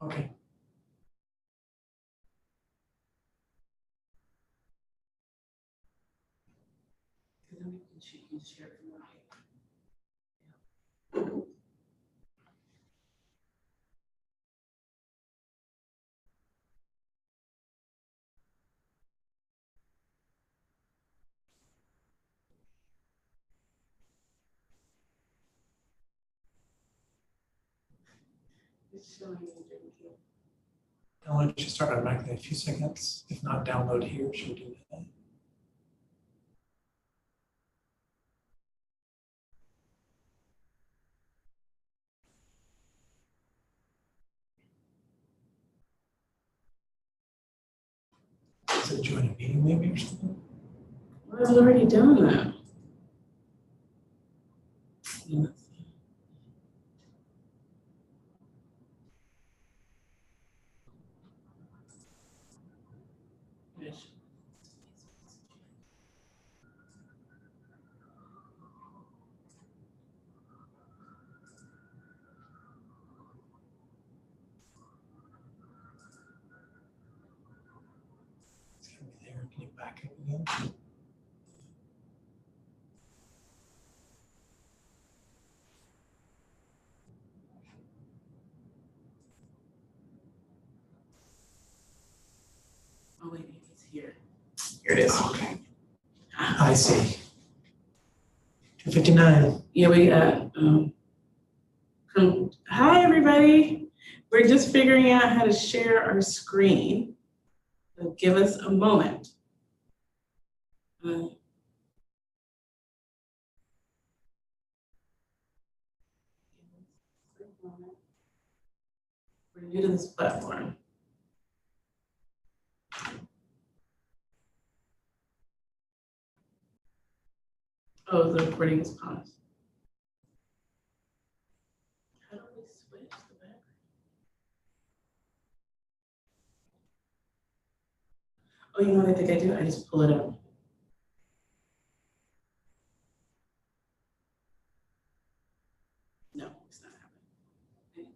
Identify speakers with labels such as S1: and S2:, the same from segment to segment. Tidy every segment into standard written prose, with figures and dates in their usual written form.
S1: Okay.
S2: Then you can share it from it's showing you.
S1: Download should start automatically in a few seconds. If not, download here should do that. Is it join a meeting maybe or something?
S2: Well, I've already done that. Yeah. Yes.
S1: It's gonna be there. Can you back it again?
S2: Oh wait, it's here. Here it is.
S1: Okay. I see. 259.
S2: Yeah, we got. Hi everybody. We're just figuring out how to share our screen. So give us a moment. We're new to this platform. Oh, the recording is paused. How do we switch the background? Oh, you know what I think I do? I just pull it up. No, it's not happening.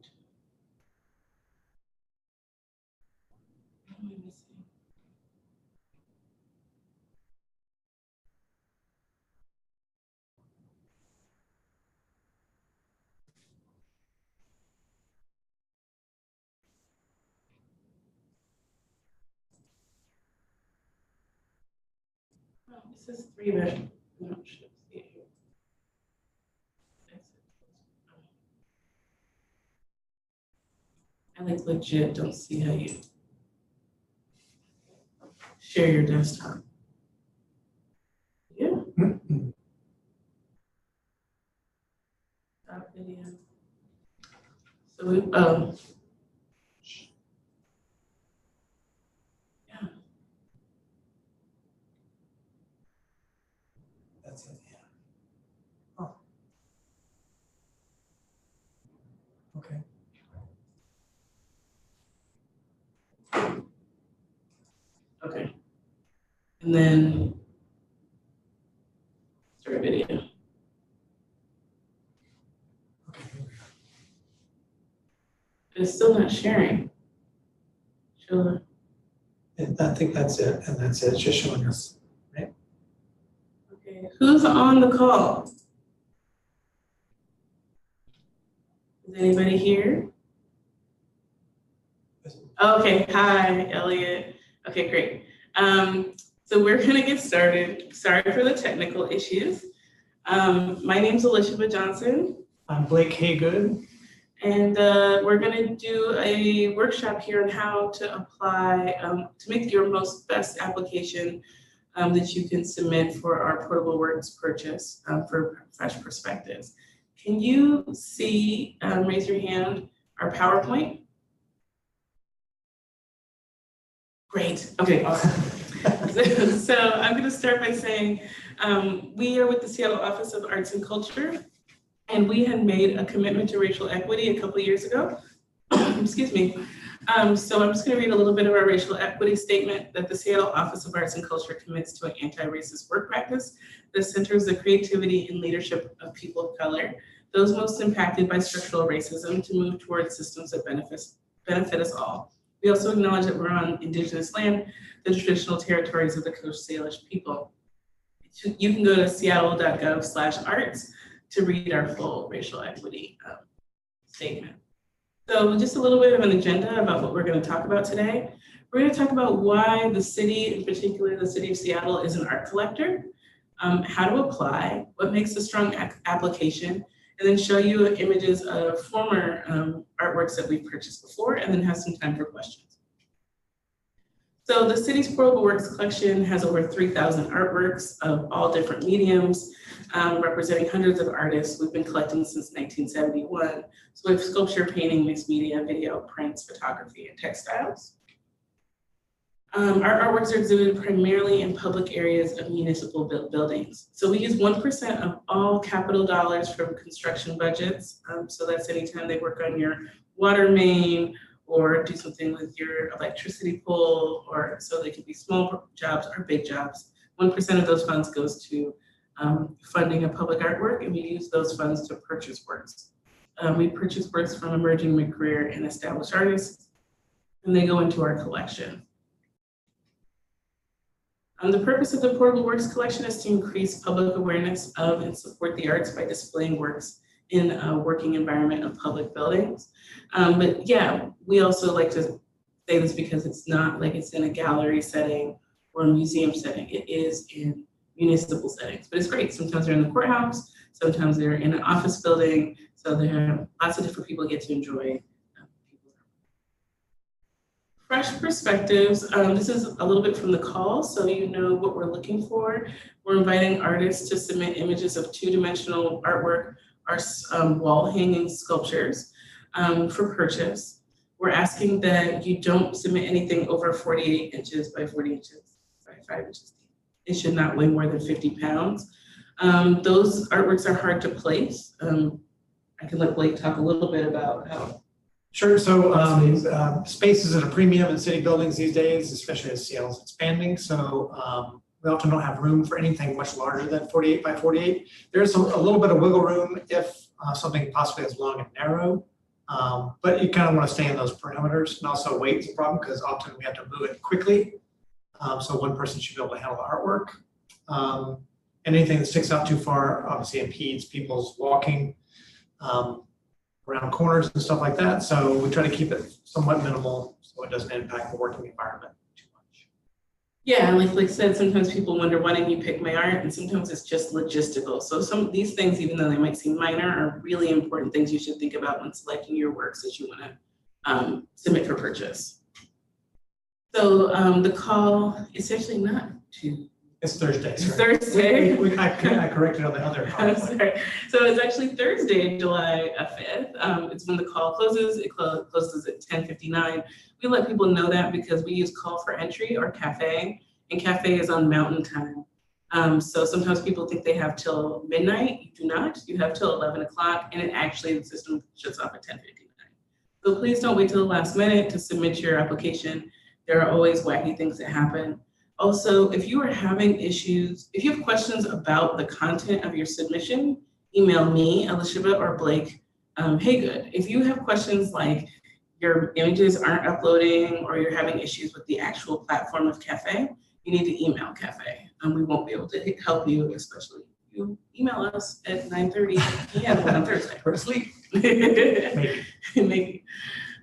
S2: What am I missing? Oh, it says 3-bit. No, it should see it here. I like legit don't see how you share your desktop. Yeah. Stop video. So we yeah.
S1: That's it, yeah. Oh. Okay.
S2: Okay. And then start video.
S1: Okay. Here we go.
S2: It's still not sharing. Sure.
S1: And I think that's it. And that's it. It's just showing us.
S2: Okay. Who's on the call? Is anybody here? Okay. Hi, Elliot. Okay, great. So we're going to get started. Sorry for the technical issues. My name's Elishaba Johnson.
S1: I'm Blake Haygood.
S2: And we're going to do a workshop here on how to apply, to make your most best application that you can submit for our Portable Works purchase for Fresh Perspectives. Can you see, raise your hand, our PowerPoint? Great, okay, awesome. So I'm going to start by saying we are with the Seattle Office of Arts and Culture, and we had made a commitment to racial equity a couple of years ago. Excuse me. So I'm just going to read a little bit of our racial equity statement that the Seattle Office of Arts and Culture commits to an anti-racist work practice that centers the creativity and leadership of people of color, those most impacted by structural racism, to move towards systems that benefit us all. We also acknowledge that we're on Indigenous land, the traditional territories of the Coast Salish people. You can go to seattle.gov/arts to read our full racial equity statement. So just a little bit of an agenda about what we're going to talk about today. We're going to talk about why the city, in particular the city of Seattle, is an art collector, how to apply, what makes a strong application, and then show you images of former artworks that we've purchased before, and then have some time for questions. So the city's Portable Works collection has over 3,000 artworks of all different mediums, representing hundreds of artists. We've been collecting since 1971. So we have sculpture, painting, mixed media, video, prints, photography, and textiles. Our artworks are exhibited primarily in public areas of municipal buildings. So we use 1% of all capital dollars from construction budgets. So that's anytime they work on your water main or do something with your electricity pole, or so they could be small jobs or big jobs. 1% of those funds goes to funding of public artwork, and we use those funds to purchase works. We purchase works from emerging mid-career and established artists, and they go into our collection. The purpose of the Portable Works collection is to increase public awareness of and support the arts by displaying works in a working environment of public buildings. But yeah, we also like to say this because it's not like it's in a gallery setting or a museum setting. It is in municipal settings, but it's great. Sometimes they're in the courthouse, sometimes they're in an office building. So there are lots of different people get to enjoy. Fresh perspectives. This is a little bit from the call, so you know what we're looking for. We're inviting artists to submit images of two-dimensional artwork, our wall hanging sculptures for purchase. We're asking that you don't submit anything over 48 inches by 40 inches by 5 inches. It should not weigh more than 50 pounds. Those artworks are hard to place. I can let Blake talk a little bit about how.
S1: Sure. So space is at a premium in city buildings these days, especially as Seattle's expanding. So we often don't have room for anything much larger than 48 by 48. There's a little bit of wiggle room if something possibly is long and narrow, but you kind of want to stay in those parameters. And also weight is a problem because often we have to move it quickly. So one person should be able to handle the artwork. And anything that sticks out too far obviously impedes people's walking around corners and stuff like that. So we try to keep it somewhat minimal so it doesn't impact the working environment too much.
S2: Yeah, and like Blake said, sometimes people wonder, why didn't you pick my art? And sometimes it's just logistical. So some of these things, even though they might seem minor, are really important things you should think about when selecting your works that you want to submit for purchase. So the call is actually not to.
S1: It's Thursday.
S2: It's Thursday.
S1: I corrected on the other call.
S2: Sorry. So it's actually Thursday, July 5th. It's when the call closes. It closes at 10:59. We let people know that because we use call for entry or cafe, and cafe is on mountain time. So sometimes people think they have till midnight. You do not. You have till 11 o'clock, and the system shuts off at 10:59. So please don't wait till the last minute to submit your application. There are always wacky things that happen. Also, if you are having issues, if you have questions about the content of your submission, email me, Elisheba, or Blake Haygood. If you have questions like your images aren't uploading or you're having issues with the actual platform of Cafe, you need to email Cafe. We won't be able to help you, especially if you email us at 9:30 p.m. on Thursday.
S1: We're asleep.
S2: Maybe.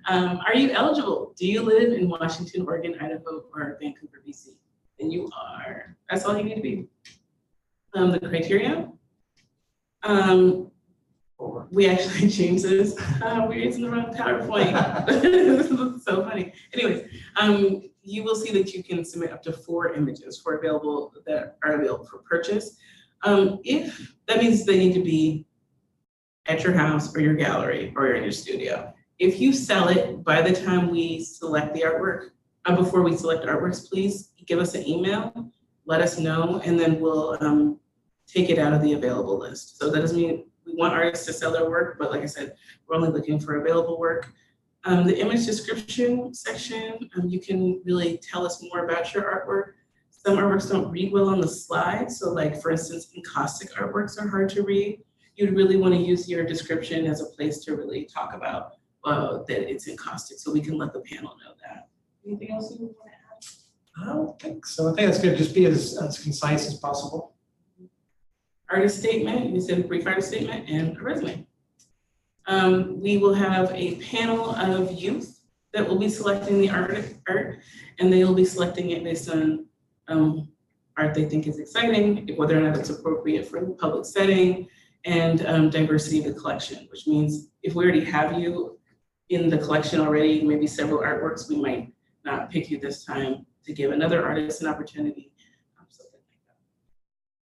S2: Are you eligible? Do you live in Washington, Oregon, Idaho, or Vancouver, BC? And you are. That's all you need to be. The criteria. We actually changed this. We're using the wrong PowerPoint. This is so funny. Anyways, you will see that you can submit up to 4 images that are available for purchase. If that means they need to be at your house or your gallery or in your studio. If you sell it by the time we select the artwork, before we select artworks, please give us an email, let us know, and then we'll take it out of the available list. So that doesn't mean we want artists to sell their work, but like I said, we're only looking for available work. The image description section, you can really tell us more about your artwork. Some artworks don't read well on the slide. So like, for instance, encaustic artworks are hard to read. You'd really want to use your description as a place to really talk about that it's in caustic, so we can let the panel know that. Anything else you want to add?
S1: I don't think so. I think that's good. Just be as concise as possible.
S2: Artist statement, you said a brief artist statement, and a resume. We will have a panel of youth that will be selecting the art, and they will be selecting it based on art they think is exciting, whether or not it's appropriate for the public setting, and diversity of the collection, which means if we already have you in the collection already, maybe several artworks, we might not pick you this time to give another artist an opportunity, something like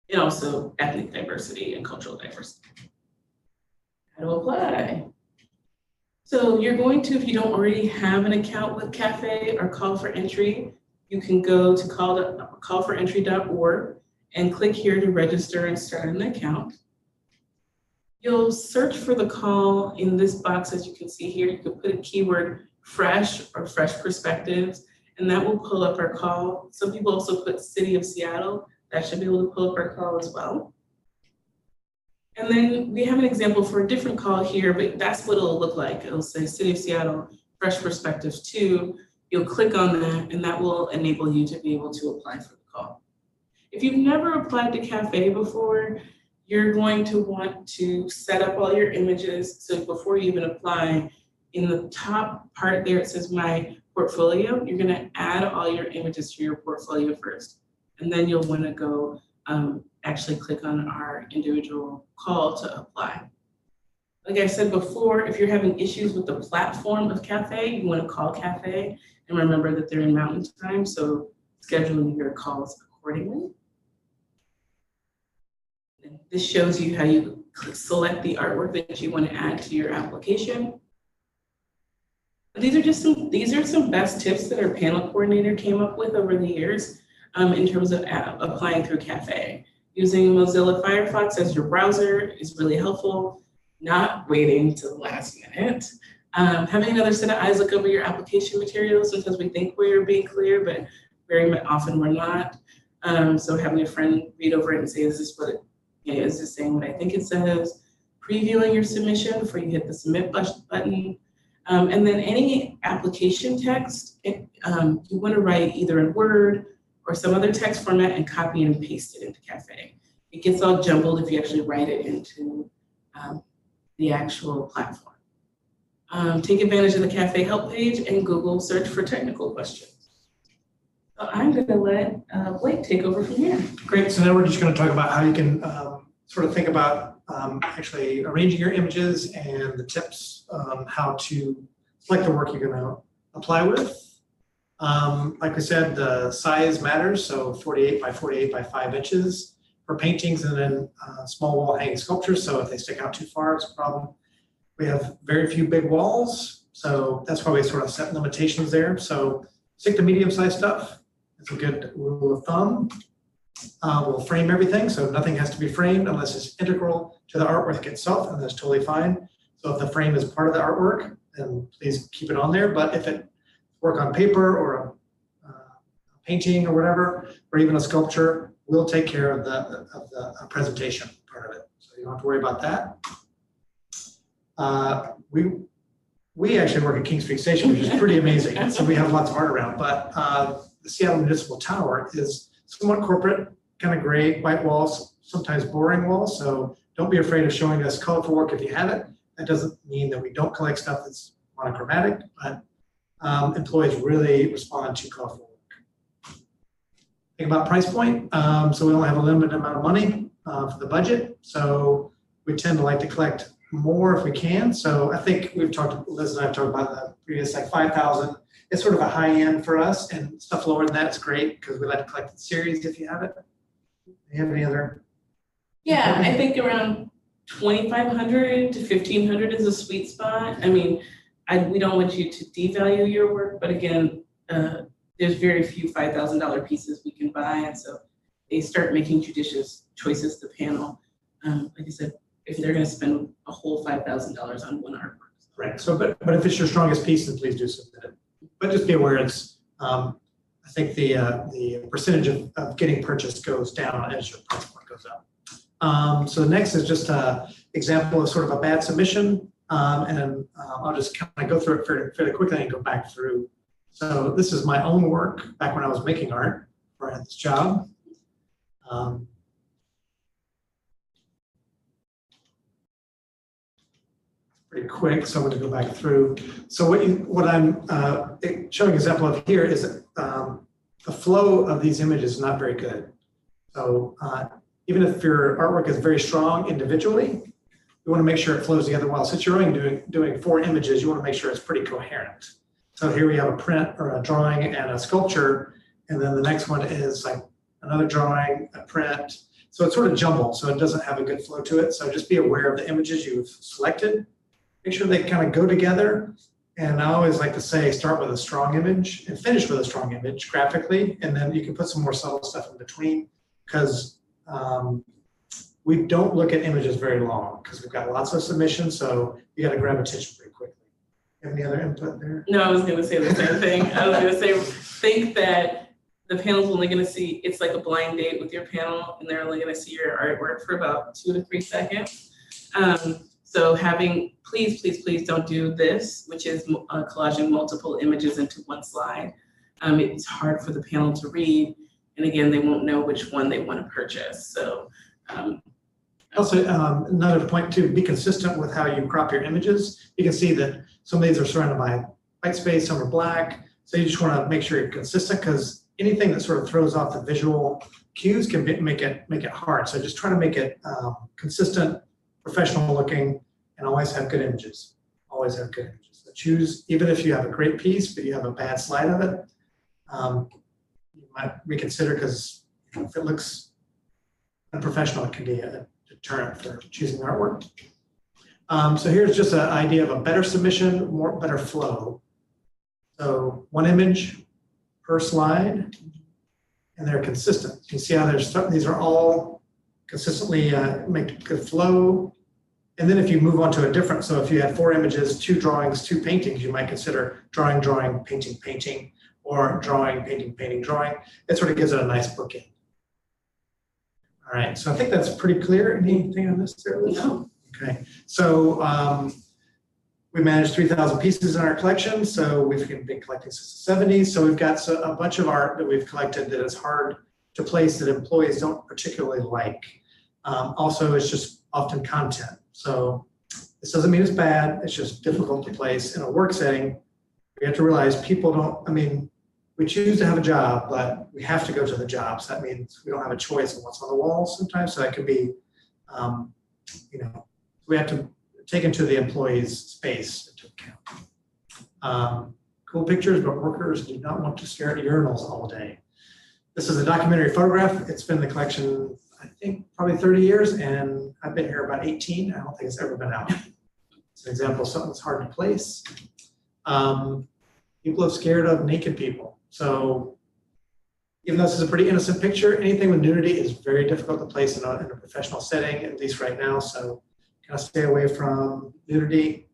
S2: that. And also ethnic diversity and cultural diversity. How to apply? So you're going to, if you don't already have an account with CAFE or Call for Entry, you can go to callforentry.org and click here to register and start an account. You'll search for the call in this box, as you can see here. You can put a keyword fresh or fresh perspectives, and that will pull up our call. Some people also put City of Seattle. That should be able to pull up our call as well. And then we have an example for a different call here, but that's what it'll look like. It'll say City of Seattle, Fresh Perspectives 2. You'll click on that, and that will enable you to be able to apply for the call. If you've never applied to CAFE before, you're going to want to set up all your images. So before you even apply, in the top part there, it says My Portfolio. You're gonna add all your images to your portfolio first. And then you'll wanna go actually click on our individual call to apply. Like I said before, if you're having issues with the platform of CAFE, you wanna call CAFE and remember that they're in Mountain Time, so scheduling your calls accordingly. This shows you how you select the artwork that you want to add to your application. These are some best tips that our panel coordinator came up with over the years in terms of applying through CAFE. Using Mozilla Firefox as your browser is really helpful. Not waiting to the last minute. Having another set of eyes look over your application materials. Sometimes we think we're being clear, but very often we're not. So having a friend read over it and say, is this saying what I think it says? Previewing your submission before you hit the submit button. And then any application text, you want to write either in Word or some other text format and copy and paste it into CAFE. It gets all jumbled if you actually write it into the actual platform. Take advantage of the CAFE help page and Google search for technical questions. So I'm going to let Blake take over from here.
S1: Great. So now we're just going to talk about how you can sort of think about actually arranging your images and the tips how to select the work you're going to apply with. Like we said, the size matters. So 48 by 48 by 5 inches for paintings, and then small wall hanging sculptures. So if they stick out too far, it's a problem. We have very few big walls. So that's why we sort of set limitations there. So stick to medium-sized stuff. It's a good rule of thumb. We'll frame everything, so nothing has to be framed unless it's integral to the artwork itself, and that's totally fine. So if the frame is part of the artwork, then please keep it on there. But if it work on paper or a painting or whatever, or even a sculpture, we'll take care of the presentation part of it. So you don't have to worry about that. We actually work at King Street Station, which is pretty amazing. So we have lots of art around, but the Seattle Municipal Tower is somewhat corporate, kind of gray, white walls, sometimes boring walls. So don't be afraid of showing us colorful work if you have it. That doesn't mean that we don't collect stuff that's monochromatic, but employees really respond to colorful work. Think about price point. So we only have a limited amount of money for the budget. So we tend to like to collect more if we can. So I think we've talked, Liz and I have talked about the previous, like 5,000. It's sort of a high end for us, and stuff lower than that's great because we like to collect the series if you have it. Do you have any other?
S2: Yeah, I think around 2,500 to 1,500 is a sweet spot. I mean, we don't want you to devalue your work, but again, there's very few $5,000 pieces we can buy, and so they start making judicious choices, the panel. Like I said, if they're going to spend a whole $5,000 on one artwork.
S1: Right. So, but if it's your strongest piece, then please do submit it. But just be aware, it's I think the percentage of getting purchased goes down as your price point goes up. So the next is just an example of sort of a bad submission. I'll just kind of go through it fairly quickly and go back through. So this is my own work back when I was making art, before I had this job. Pretty quick, so I'm going to go back through. So what I'm showing an example of here is the flow of these images is not very good. So even if your artwork is very strong individually, you want to make sure it flows together well. Since you're only doing 4 images, you want to make sure it's pretty coherent. So here we have a print or a drawing and a sculpture, and then the next one is like another drawing, a print. So it's sort of jumbled, so it doesn't have a good flow to it. So just be aware of the images you've selected. Make sure they kind of go together. And I always like to say, start with a strong image and finish with a strong image graphically, and then you can put some more subtle stuff in between, because we don't look at images very long because we've got lots of submissions, so you got to grab attention pretty quickly. Have any other input there?
S2: No, I was going to say the same thing. I was going to say, think that the panel's only going to see, it's like a blind date with your panel, and they're only going to see your artwork for about 2 to 3 seconds. So please don't do this, which is collaging multiple images into one slide. It's hard for the panel to read. And again, they won't know which one they want to purchase. So
S1: also, another point to be consistent with how you crop your images. You can see that some of these are surrounded by white space, some are black. So you just want to make sure you're consistent, because anything that sort of throws off the visual cues can make it hard. So just try to make it consistent, professional looking, and always have good images. Always have good images. So choose, even if you have a great piece, but you have a bad slide of it, you might reconsider, because if it looks unprofessional, it can be a deterrent for choosing artwork. So here's just an idea of a better submission, better flow. So 1 image per slide, and they're consistent. You see how these are all consistently make good flow. And then if you move on to a different, so if you had 4 images, 2 drawings, 2 paintings, you might consider drawing, drawing, painting, painting, or drawing, painting, painting, drawing. It sort of gives it a nice bookend. All right, so I think that's pretty clear. Anything on this there, Liz?
S2: no.
S1: Okay, so we manage 3,000 pieces in our collection. So we've been collecting since the 70s. So we've got a bunch of art that we've collected that is hard to place, that employees don't particularly like. Also, it's just often content. So this doesn't mean it's bad, it's just difficult to place in a work setting. We have to realize people don't, we choose to have a job, but we have to go to the job. So that means we don't have a choice in what's on the wall sometimes. So that could be, we have to take into the employee's space into account. Cool pictures, but workers do not want to stare at urinals all day. This is a documentary photograph. It's been in the collection, I think, probably 30 years, and I've been here about 18. I don't think it's ever been out. It's an example of something that's hard to place. People are scared of naked people. So even though this is a pretty innocent picture, anything with nudity is very difficult to place in a professional setting, at least right now. So kind of stay away from nudity.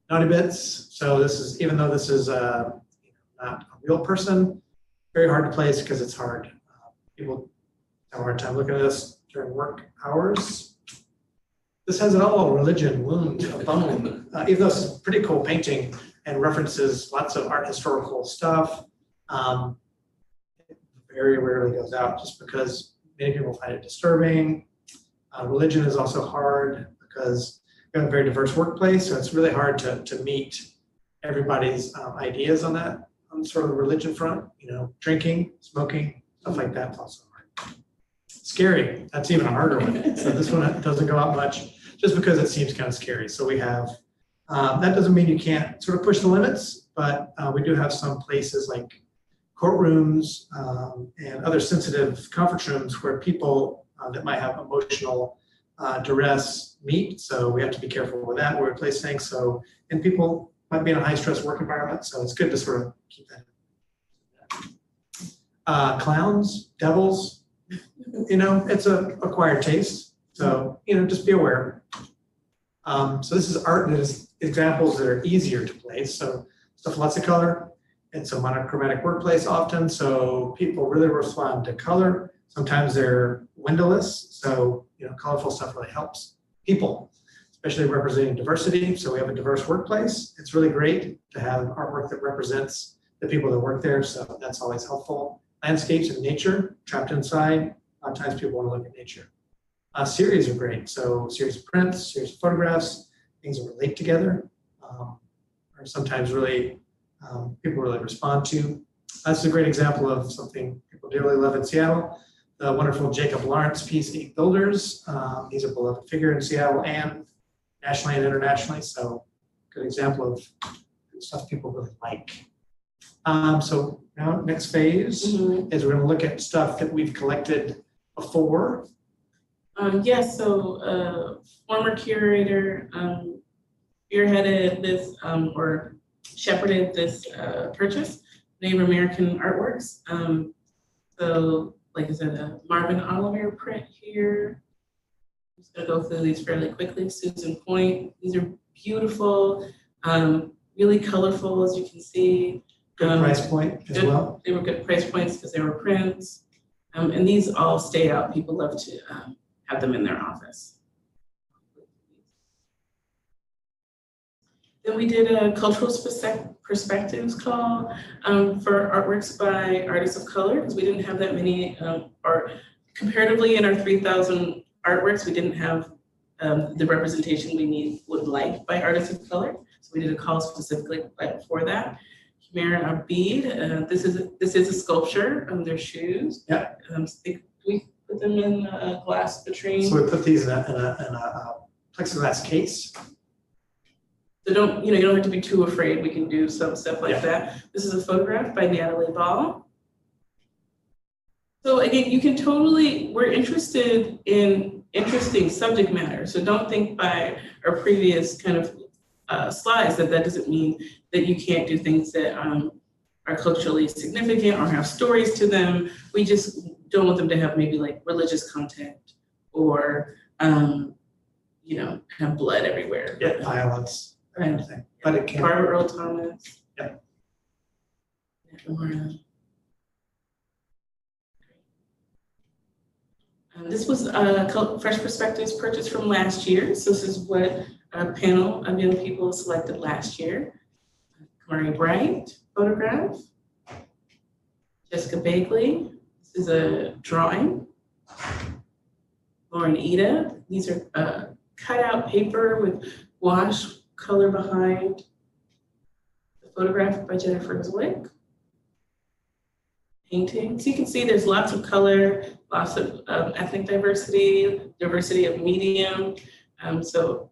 S1: Naughty bits. So this is, even though this is not a real person, very hard to place because it's hard. People have a hard time looking at this during work hours. This has it all: religion, wound, a bone. Even though it's a pretty cool painting and references lots of art historical stuff, it very rarely goes out just because many people find it disturbing. Religion is also hard because we have a very diverse workplace, so it's really hard to meet everybody's ideas on that, on sort of the religion front. Drinking, smoking, stuff like that's also hard. Scary, that's even a harder one. So this one doesn't go out much just because it seems kind of scary. So we have, that doesn't mean you can't sort of push the limits, but we do have some places like courtrooms and other sensitive conference rooms where people that might have emotional duress meet. So we have to be careful with that, where we place things. So, and people might be in a high stress work environment. So it's good to sort of keep that. Clowns, devils, it's a acquired taste. So, just be aware. So this is art that is examples that are easier to place. So stuff, lots of color. It's a monochromatic workplace often. So people really respond to color. Sometimes they're windowless. So, colorful stuff really helps people. especially representing diversity. So we have a diverse workplace. It's really great to have artwork that represents the people that work there. So that's always helpful. Landscapes and nature trapped inside. A lot of times people want to look at nature. Series are great. So series of prints, series of photographs, things that relate together, are sometimes really, people really respond to. That's a great example of something people dearly love in Seattle. The wonderful Jacob Lawrence piece, Eight Builders. He's a beloved figure in Seattle and nationally and internationally. So good example of stuff people really like. So now next phase is we're going to look at stuff that we've collected before.
S2: Yes, so former curator spearheaded this or shepherded this purchase, Native American Artworks. So like I said, Marvin Oliver print here. I'm just gonna go through these fairly quickly. Susan Point, these are beautiful, really colorful as you can see.
S1: Good price point as well.
S2: They were good price points because they were prints. And these all stay out. People love to have them in their office. Then we did a cultural perspectives call for artworks by artists of color, because we didn't have that many art. Comparatively, in our 3,000 artworks, we didn't have the representation we would like by artists of color. So we did a call specifically for that. Humira Abid, this is a sculpture of their shoes.
S1: Yeah.
S2: We put them in a glass vitrine.
S1: So we put these in a plexiglass case.
S2: So you don't have to be too afraid. We can do some stuff like that. This is a photograph by Natalie Ball. So again, we're interested in interesting subject matter. So don't think by our previous kind of slides that doesn't mean that you can't do things that are culturally significant or have stories to them. We just don't want them to have maybe like religious content or, have blood everywhere.
S1: Yeah, violence.
S2: Right.
S1: But it can.
S2: Barbara Earl Thomas.
S1: Yeah.
S2: This was a Fresh Perspectives purchase from last year. So this is what a panel of young people selected last year. Kamari Bright photograph. Jessica Bagley. This is a drawing. Lauren Ida. These are cut out paper with wash color behind. The photograph by Jennifer Zwick. Painting. So you can see there's lots of color, lots of ethnic diversity of medium. So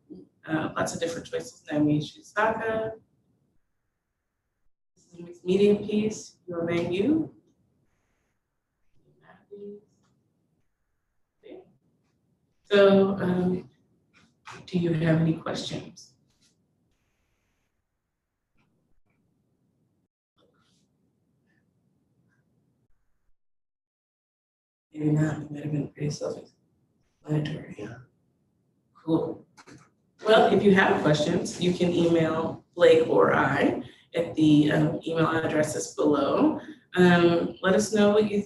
S2: lots of different choices. Naomi Shizaka. This is a mixed media piece. Your menu. So do you have any questions? Maybe not. It might have been pretty self-explanatory.
S1: Yeah.
S2: Cool. Well, if you have questions, you can email Blake or I at the email addresses below. Let us know what you,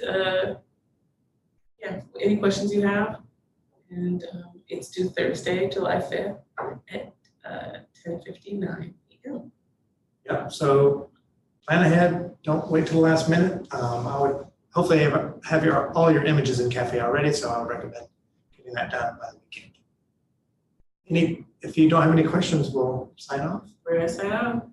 S2: any questions you have. And it's due Thursday, July 5th at 10:59 p.m.
S1: Yeah. So plan ahead. Don't wait till the last minute. I would hopefully have all your images in Cafe already, so I would recommend getting that done by the weekend. If you don't have any questions, we'll sign off.
S2: We're gonna sign off.